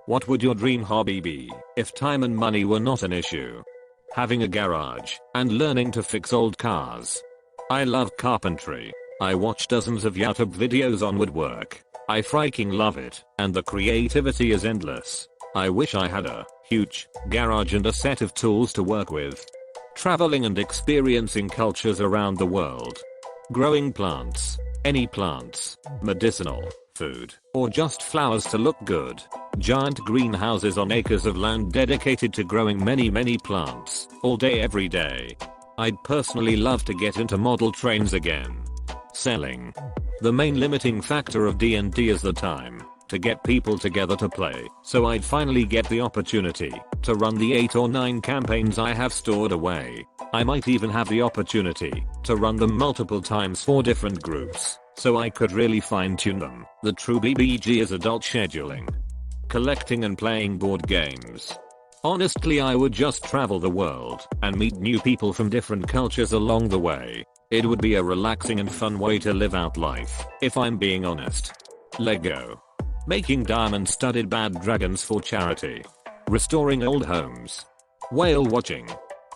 What would your dream hobby be if time and money were not an issue? Having a garage and learning to fix old cars. I love carpentry. I watch dozens of YouTube videos on woodwork. I freaking love it, and the creativity is endless. I wish I had a huge garage and a set of tools to work with. Traveling and experiencing cultures around the world. Growing plants. Any plants. Medicinal, food, or just flowers to look good. Giant greenhouses on acres of land dedicated to growing many plants, all day every day. I'd personally love to get into model trains again. Selling. The main limiting factor of D&D is the time to get people together to play, so I'd finally get the opportunity to run the 8 or 9 campaigns I have stored away. I might even have the opportunity to run them multiple times for different groups, so I could really fine-tune them. The true BBG is adult scheduling. Collecting and playing board games. Honestly, I would just travel the world and meet new people from different cultures along the way. It would be a relaxing and fun way to live out life, if I'm being honest. Lego. Making diamond-studded bad dragons for charity. Restoring old homes. Whale watching.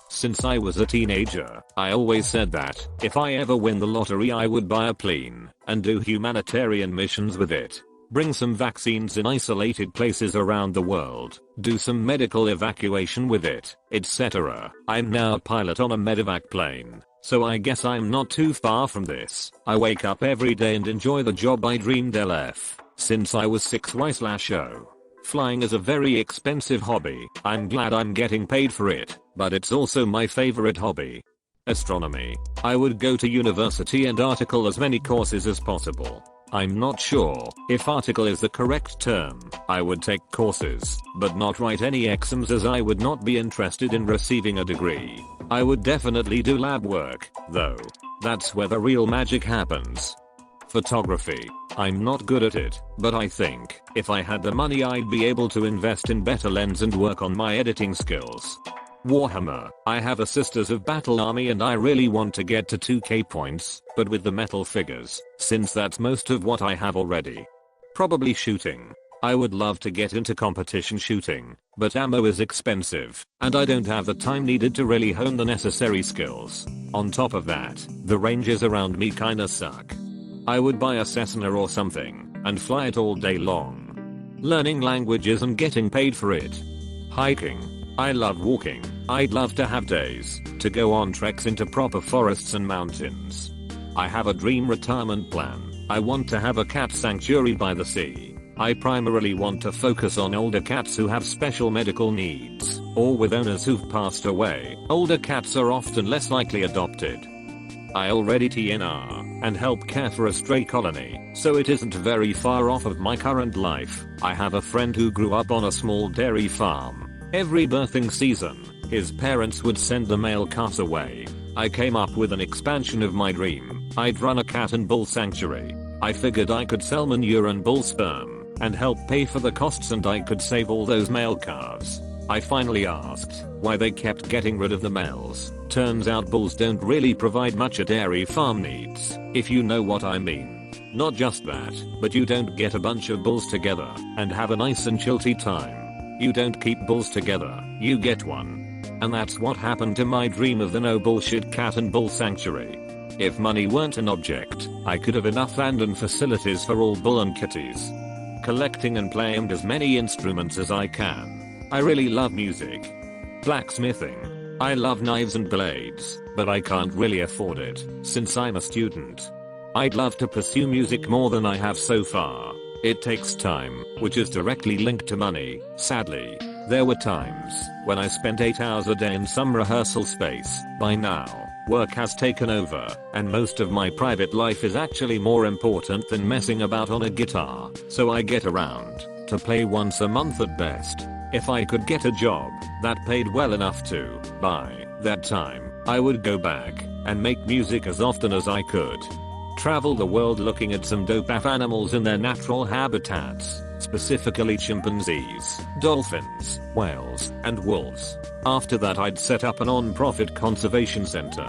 Since I was a teenager, I always said that if I ever win the lottery I would buy a plane and do humanitarian missions with it. Bring some vaccines in isolated places around the world, do some medical evacuation with it, etc. I'm now a pilot on a medevac plane, so I guess I'm not too far from this. I wake up every day and enjoy the job I dreamed LF since I was 6Y/0. Flying is a very expensive hobby. I'm glad I'm getting paid for it, but it's also my favorite hobby. Astronomy. I would go to university and article as many courses as possible. I'm not sure if article is the correct term. I would take courses, but not write any exams as I would not be interested in receiving a degree. I would definitely do lab work, though. That's where the real magic happens. Photography. I'm not good at it, but I think if I had the money I'd be able to invest in better lens and work on my editing skills. Warhammer. I have a Sisters of Battle army and I really want to get to 2k points, but with the metal figures, since that's most of what I have already. Probably shooting. I would love to get into competition shooting, but ammo is expensive, and I don't have the time needed to really hone the necessary skills. On top of that, the ranges around me kinda suck. I would buy a Cessna or something, and fly it all day long. Learning languages and getting paid for it. Hiking. I love walking. I'd love to have days to go on treks into proper forests and mountains. I have a dream retirement plan. I want to have a cat sanctuary by the sea. I primarily want to focus on older cats who have special medical needs, or with owners who've passed away. Older cats are often less likely adopted. I already TNR and help care for a stray colony, so it isn't very far off of my current life. I have a friend who grew up on a small dairy farm. Every birthing season, his parents would send the male calves away. I came up with an expansion of my dream. I'd run a cat and bull sanctuary. I figured I could sell manure and bull sperm and help pay for the costs, and I could save all those male calves. I finally asked why they kept getting rid of the males. Turns out bulls don't really provide much a dairy farm needs, if you know what I mean. Not just that, but you don't get a bunch of bulls together and have a nice and chilly time. You don't keep bulls together, you get one. And that's what happened to my dream of the no bullshit cat and bull sanctuary. If money weren't an object, I could have enough land and facilities for all bull and kitties. Collecting and playing as many instruments as I can. I really love music. Blacksmithing. I love knives and blades, but I can't really afford it, since I'm a student. I'd love to pursue music more than I have so far. It takes time, which is directly linked to money, sadly. There were times when I spent 8 hours a day in some rehearsal space. By now, work has taken over, and most of my private life is actually more important than messing about on a guitar, so I get around to play once a month at best. If I could get a job that paid well enough to, by that time, I would go back and make music as often as I could. Travel the world looking at some dope ass animals in their natural habitats, specifically chimpanzees, dolphins, whales, and wolves. After that I'd set up a non-profit conservation center.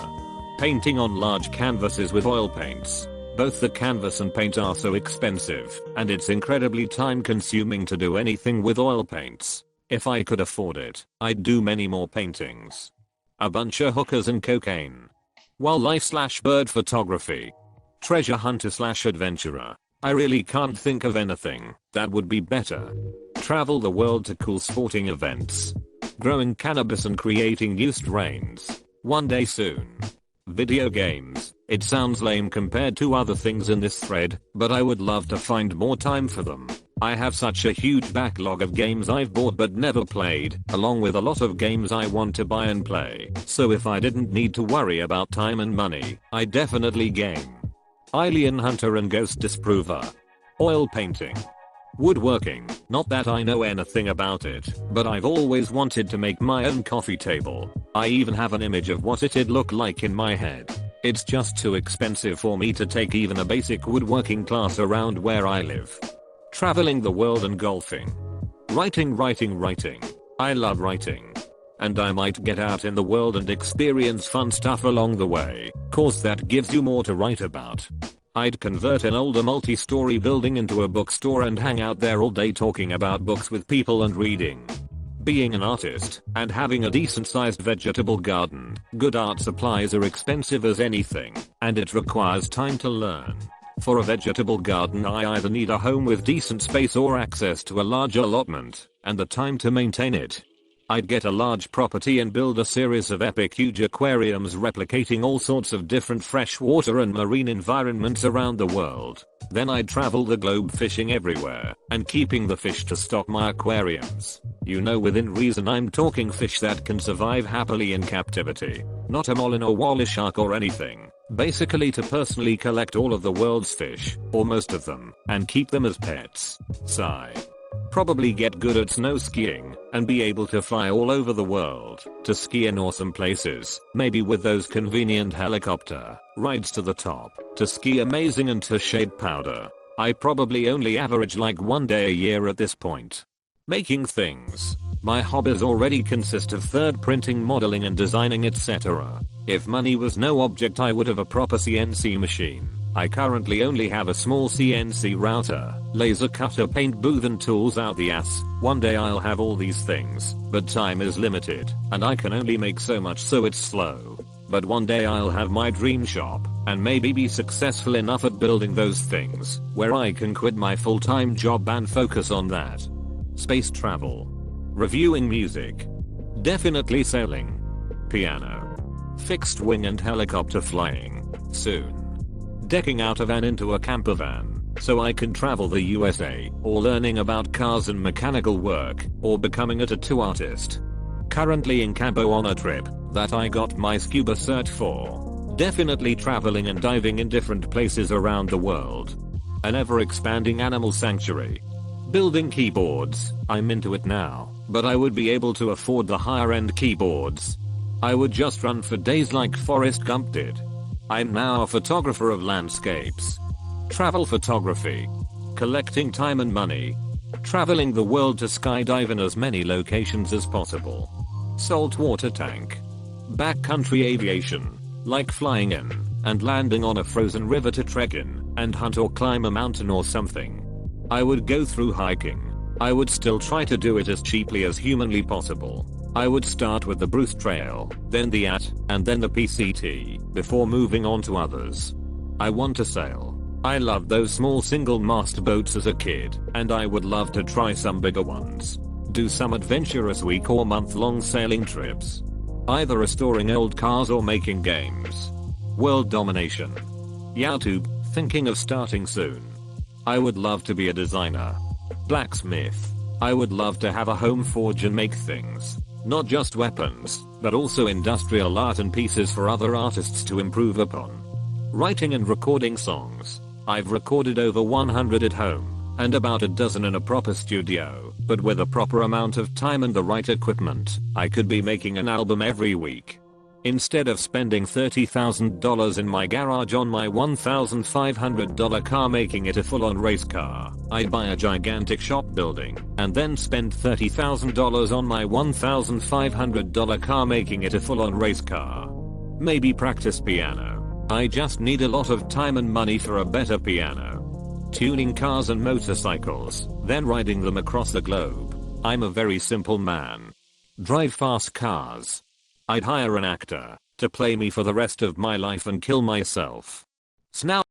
Painting on large canvases with oil paints. Both the canvas and paint are so expensive, and it's incredibly time consuming to do anything with oil paints. If I could afford it, I'd do many more paintings. A bunch of hookers and cocaine. Wildlife/bird photography. Treasure hunter/adventurer. I really can't think of anything that would be better. Travel the world to cool sporting events. Growing cannabis and creating new strains. One day soon. Video games. It sounds lame compared to other things in this thread, but I would love to find more time for them. I have such a huge backlog of games I've bought but never played, along with a lot of games I want to buy and play, so if I didn't need to worry about time and money, I'd definitely game. Alien hunter and ghost disprover. Oil painting. Woodworking, not that I know anything about it, but I've always wanted to make my own coffee table. I even have an image of what it'd look like in my head. It's just too expensive for me to take even a basic woodworking class around where I live. Traveling the world and golfing. Writing. I love writing. And I might get out in the world and experience fun stuff along the way, cause that gives you more to write about. I'd convert an older multi-story building into a bookstore and hang out there all day talking about books with people and reading. Being an artist and having a decent sized vegetable garden. Good art supplies are expensive as anything, and it requires time to learn. For a vegetable garden I either need a home with decent space or access to a large allotment, and the time to maintain it. I'd get a large property and build a series of epic huge aquariums replicating all sorts of different freshwater and marine environments around the world. Then I'd travel the globe fishing everywhere, and keeping the fish to stock my aquariums. You know, within reason, I'm talking fish that can survive happily in captivity. Not a marlin or wally shark or anything. Basically to personally collect all of the world's fish, or most of them, and keep them as pets. Sigh. Probably get good at snow skiing, and be able to fly all over the world, to ski in awesome places, maybe with those convenient helicopter rides to the top, to ski amazing and to shade powder. I probably only average like one day a year at this point. Making things. My hobbies already consist of 3D printing, modeling and designing, etc. If money was no object I would have a proper CNC machine. I currently only have a small CNC router, laser cutter, paint booth and tools out the ass. One day I'll have all these things, but time is limited, and I can only make so much, so it's slow. But one day I'll have my dream shop, and maybe be successful enough at building those things, where I can quit my full-time job and focus on that. Space travel. Reviewing music. Definitely sailing. Piano. Fixed wing and helicopter flying. Soon. Decking out a van into a camper van, so I can travel the USA, or learning about cars and mechanical work, or becoming a tattoo artist. Currently in Cabo on a trip that I got my scuba cert for. Definitely traveling and diving in different places around the world. An ever-expanding animal sanctuary. Building keyboards. I'm into it now, but I would be able to afford the higher-end keyboards. I would just run for days like Forrest Gump did. I'm now a photographer of landscapes. Travel photography. Collecting time and money. Traveling the world to skydive in as many locations as possible. Saltwater tank. Backcountry aviation. Like flying in and landing on a frozen river to trek in and hunt or climb a mountain or something. I would go through hiking. I would still try to do it as cheaply as humanly possible. I would start with the Bruce Trail, then the AT, and then the PCT, before moving on to others. I want to sail. I loved those small single-mast boats as a kid, and I would love to try some bigger ones. Do some adventurous week or month-long sailing trips. Either restoring old cars or making games. World domination. YouTube, thinking of starting soon. I would love to be a designer. Blacksmith. I would love to have a home forge and make things. Not just weapons, but also industrial art and pieces for other artists to improve upon. Writing and recording songs. I've recorded over 100 at home, and about a dozen in a proper studio, but with a proper amount of time and the right equipment, I could be making an album every week. Instead of spending $30,000 in my garage on my $1,500 car making it a full-on race car, I'd buy a gigantic shop building, and then spend $30,000 on my $1,500 car making it a full-on race car. Maybe practice piano. I just need a lot of time and money for a better piano. Tuning cars and motorcycles, then riding them across the globe. I'm a very simple man. Drive fast cars. I'd hire an actor to play me for the rest of my life and kill myself. Snout.